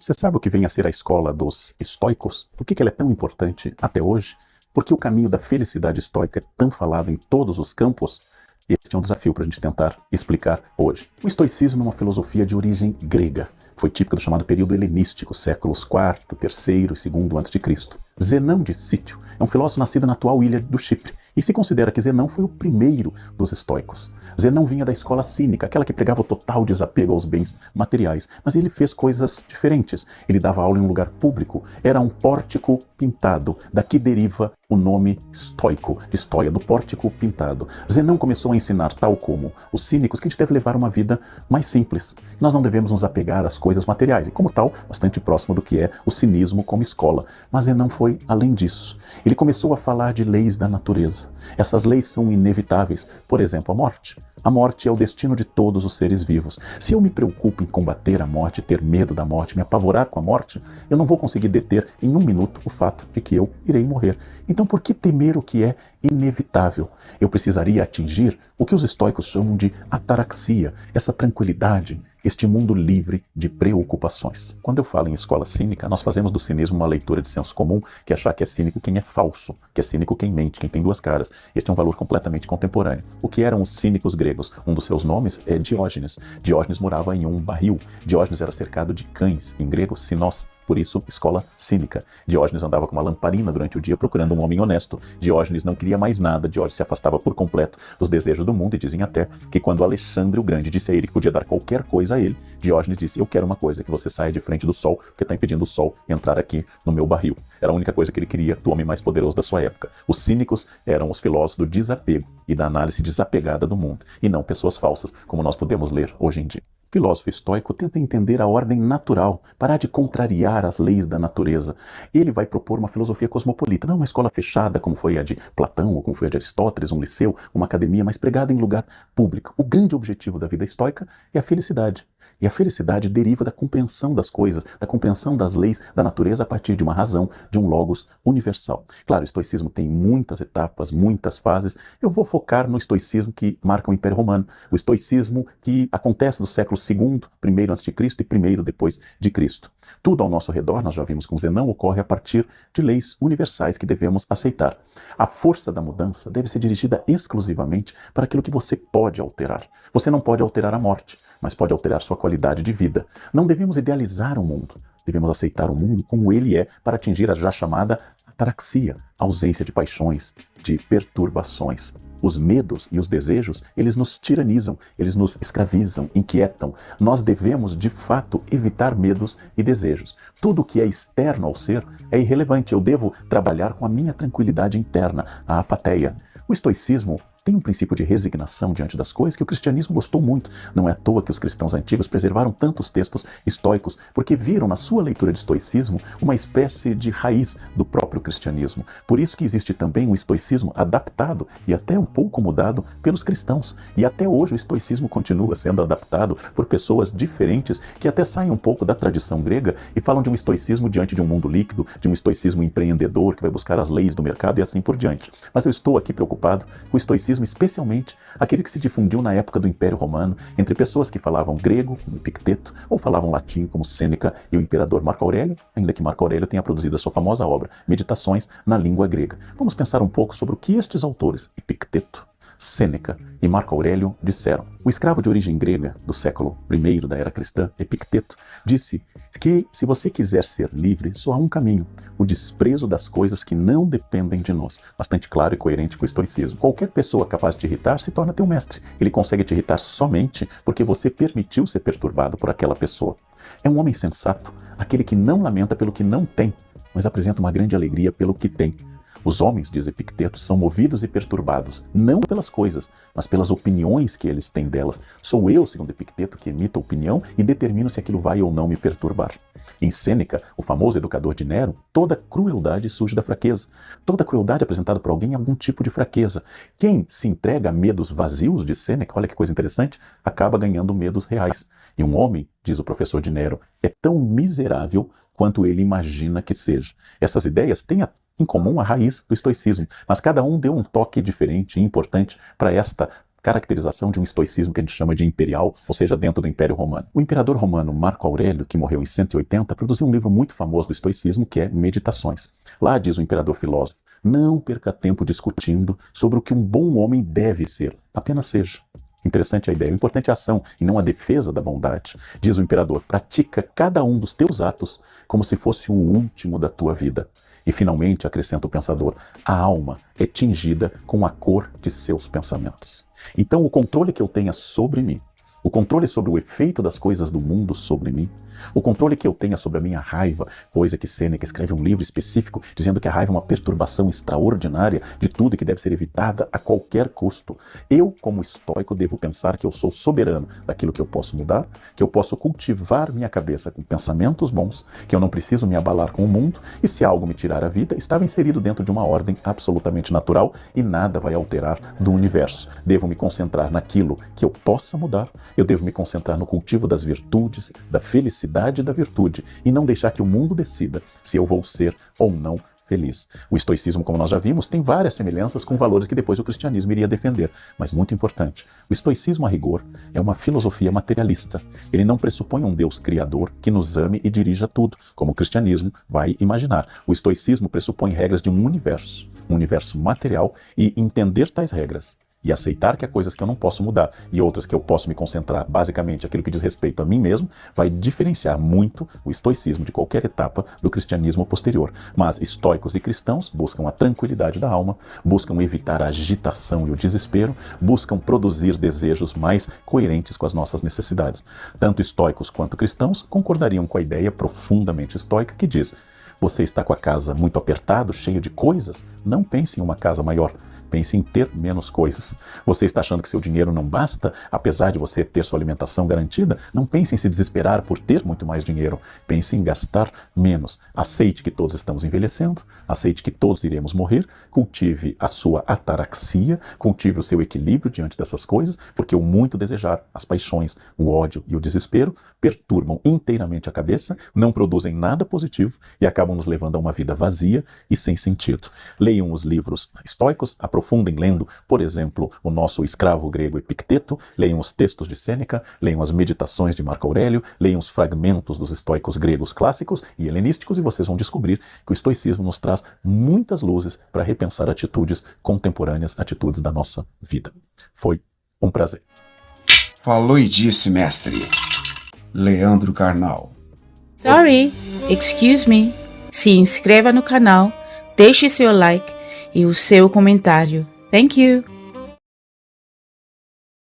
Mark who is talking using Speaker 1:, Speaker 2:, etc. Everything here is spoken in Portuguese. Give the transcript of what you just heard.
Speaker 1: Você sabe o que vem a ser a escola dos estoicos? Por que ela é tão importante até hoje? Por que o caminho da felicidade estoica é tão falado em todos os campos? Este é um desafio para a gente tentar explicar hoje. O estoicismo é uma filosofia de origem grega. Foi típica do chamado período helenístico, séculos IV, III e II a.C. Zenão de Cítio é um filósofo nascido na atual ilha do Chipre, e se considera que Zenão foi o primeiro dos estoicos. Zenão vinha da escola cínica, aquela que pregava o total desapego aos bens materiais, mas ele fez coisas diferentes. Ele dava aula em um lugar público, era um pórtico pintado, daqui deriva o nome estoico, de história, do pórtico pintado. Zenão começou a ensinar, tal como os cínicos, que a gente deve levar uma vida mais simples. Nós não devemos nos apegar às coisas materiais, e como tal, bastante próximo do que é o cinismo como escola. Mas Zenão foi além disso. Ele começou a falar de leis da natureza. Essas leis são inevitáveis. Por exemplo, a morte. A morte é o destino de todos os seres vivos. Se eu me preocupo em combater a morte, ter medo da morte, me apavorar com a morte, eu não vou conseguir deter em um minuto o fato de que eu irei morrer. Então, por que temer o que é inevitável? Eu precisaria atingir o que os estoicos chamam de ataraxia, essa tranquilidade, este mundo livre de preocupações. Quando eu falo em escola cínica, nós fazemos do cinismo uma leitura de senso comum, que é achar que é cínico quem é falso, que é cínico quem mente, quem tem duas caras. Este é um valor completamente contemporâneo. O que eram os cínicos gregos? Um dos seus nomes é Diógenes. Diógenes morava em um barril. Diógenes era cercado de cães, em grego, sinós. Por isso, escola cínica. Diógenes andava com uma lamparina durante o dia procurando um homem honesto. Diógenes não queria mais nada. Diógenes se afastava por completo dos desejos do mundo, e dizem até que quando Alexandre o Grande disse a ele que podia dar qualquer coisa a ele, Diógenes disse: eu quero uma coisa, que você saia de frente do sol, porque está impedindo o sol entrar aqui no meu barril. Era a única coisa que ele queria do homem mais poderoso da sua época. Os cínicos eram os filósofos do desapego e da análise desapegada do mundo, e não pessoas falsas, como nós podemos ler hoje em dia. O filósofo estoico tenta entender a ordem natural, parar de contrariar as leis da natureza. Ele vai propor uma filosofia cosmopolita, não uma escola fechada, como foi a de Platão ou como foi a de Aristóteles, um liceu, uma academia, mas pregada em lugar público. O grande objetivo da vida estoica é a felicidade. E a felicidade deriva da compreensão das coisas, da compreensão das leis da natureza a partir de uma razão, de um logos universal. Claro, o estoicismo tem muitas etapas, muitas fases. Eu vou focar no estoicismo que marca o Império Romano, o estoicismo que acontece do século II, primeiro antes de Cristo e primeiro depois de Cristo. Tudo ao nosso redor, nós já vimos com Zenão, ocorre a partir de leis universais que devemos aceitar. A força da mudança deve ser dirigida exclusivamente para aquilo que você pode alterar. Você não pode alterar a morte, mas pode alterar sua qualidade de vida. Não devemos idealizar o mundo, devemos aceitar o mundo como ele é para atingir a já chamada ataraxia, ausência de paixões, de perturbações. Os medos e os desejos, eles nos tiranizam, eles nos escravizam, inquietam. Nós devemos, de fato, evitar medos e desejos. Tudo que é externo ao ser é irrelevante. Eu devo trabalhar com a minha tranquilidade interna, a apatheia. O estoicismo tem um princípio de resignação diante das coisas que o cristianismo gostou muito. Não é à toa que os cristãos antigos preservaram tantos textos estoicos, porque viram na sua leitura de estoicismo uma espécie de raiz do próprio cristianismo. Por isso que existe também um estoicismo adaptado e até um pouco mudado pelos cristãos. E até hoje o estoicismo continua sendo adaptado por pessoas diferentes que até saem um pouco da tradição grega e falam de um estoicismo diante de um mundo líquido, de um estoicismo empreendedor que vai buscar as leis do mercado e assim por diante. Mas eu estou aqui preocupado com o estoicismo, especialmente aquele que se difundiu na época do Império Romano, entre pessoas que falavam grego, como Epicteto, ou falavam latim, como Sêneca e o imperador Marco Aurélio, ainda que Marco Aurélio tenha produzido a sua famosa obra, Meditações na Língua Grega. Vamos pensar um pouco sobre o que estes autores, Epicteto, Sêneca e Marco Aurélio, disseram. O escravo de origem grega do século I da era cristã, Epicteto, disse que se você quiser ser livre, só há um caminho: o desprezo das coisas que não dependem de nós. Bastante claro e coerente com o estoicismo. Qualquer pessoa capaz de te irritar se torna teu mestre. Ele consegue te irritar somente porque você permitiu ser perturbado por aquela pessoa. É um homem sensato, aquele que não lamenta pelo que não tem, mas apresenta uma grande alegria pelo que tem. Os homens, diz Epicteto, são movidos e perturbados, não pelas coisas, mas pelas opiniões que eles têm delas. Sou eu, segundo Epicteto, que emito a opinião e determino se aquilo vai ou não me perturbar. Em Sêneca, o famoso educador de Nero, toda crueldade surge da fraqueza. Toda crueldade apresentada por alguém é algum tipo de fraqueza. Quem se entrega a medos vazios, de Sêneca, olha que coisa interessante, acaba ganhando medos reais. E um homem, diz o professor de Nero, é tão miserável quanto ele imagina que seja. Essas ideias têm em comum a raiz do estoicismo, mas cada um deu um toque diferente e importante para esta caracterização de um estoicismo que a gente chama de imperial, ou seja, dentro do Império Romano. O imperador romano Marco Aurélio, que morreu em 180, produziu um livro muito famoso do estoicismo que é Meditações. Lá diz o imperador filósofo: não perca tempo discutindo sobre o que um bom homem deve ser, apenas seja. Interessante a ideia. O importante é a ação e não a defesa da bondade. Diz o imperador: pratica cada um dos teus atos como se fosse o último da tua vida. E finalmente, acrescenta o pensador, a alma é tingida com a cor de seus pensamentos. Então o controle que eu tenha sobre mim, o controle sobre o efeito das coisas do mundo sobre mim, o controle que eu tenha sobre a minha raiva, coisa que Sêneca escreve um livro específico dizendo que a raiva é uma perturbação extraordinária de tudo e que deve ser evitada a qualquer custo. Eu, como estoico, devo pensar que eu sou soberano daquilo que eu posso mudar, que eu posso cultivar minha cabeça com pensamentos bons, que eu não preciso me abalar com o mundo e se algo me tirar a vida, estava inserido dentro de uma ordem absolutamente natural e nada vai alterar do universo. Devo me concentrar naquilo que eu possa mudar, eu devo me concentrar no cultivo das virtudes, da felicidade e da virtude, e não deixar que o mundo decida se eu vou ser ou não feliz. O estoicismo, como nós já vimos, tem várias semelhanças com valores que depois o cristianismo iria defender, mas muito importante, o estoicismo, a rigor, é uma filosofia materialista. Ele não pressupõe um Deus criador que nos ame e dirija tudo, como o cristianismo vai imaginar. O estoicismo pressupõe regras de um universo material, e entender tais regras e aceitar que há coisas que eu não posso mudar e outras que eu posso me concentrar, basicamente aquilo que diz respeito a mim mesmo, vai diferenciar muito o estoicismo de qualquer etapa do cristianismo posterior. Mas estoicos e cristãos buscam a tranquilidade da alma, buscam evitar a agitação e o desespero, buscam produzir desejos mais coerentes com as nossas necessidades. Tanto estoicos quanto cristãos concordariam com a ideia profundamente estoica que diz: você está com a casa muito apertado, cheio de coisas? Não pense em uma casa maior. Pense em ter menos coisas. Você está achando que seu dinheiro não basta, apesar de você ter sua alimentação garantida? Não pense em se desesperar por ter muito mais dinheiro. Pense em gastar menos. Aceite que todos estamos envelhecendo, aceite que todos iremos morrer, cultive a sua ataraxia, cultive o seu equilíbrio diante dessas coisas, porque o muito desejar, as paixões, o ódio e o desespero perturbam inteiramente a cabeça, não produzem nada positivo e acabam nos levando a uma vida vazia e sem sentido. Leiam os livros estoicos, aprofundem lendo, por exemplo, o nosso escravo grego Epicteto, leiam os textos de Sêneca, leiam as meditações de Marco Aurélio, leiam os fragmentos dos estoicos gregos clássicos e helenísticos e vocês vão descobrir que o estoicismo nos traz muitas luzes para repensar atitudes contemporâneas, atitudes da nossa vida. Foi um prazer.
Speaker 2: Falou e disse, mestre. Leandro Carnal.
Speaker 3: Sorry, excuse me. Se inscreva no canal, deixe seu like e o seu comentário. Thank you!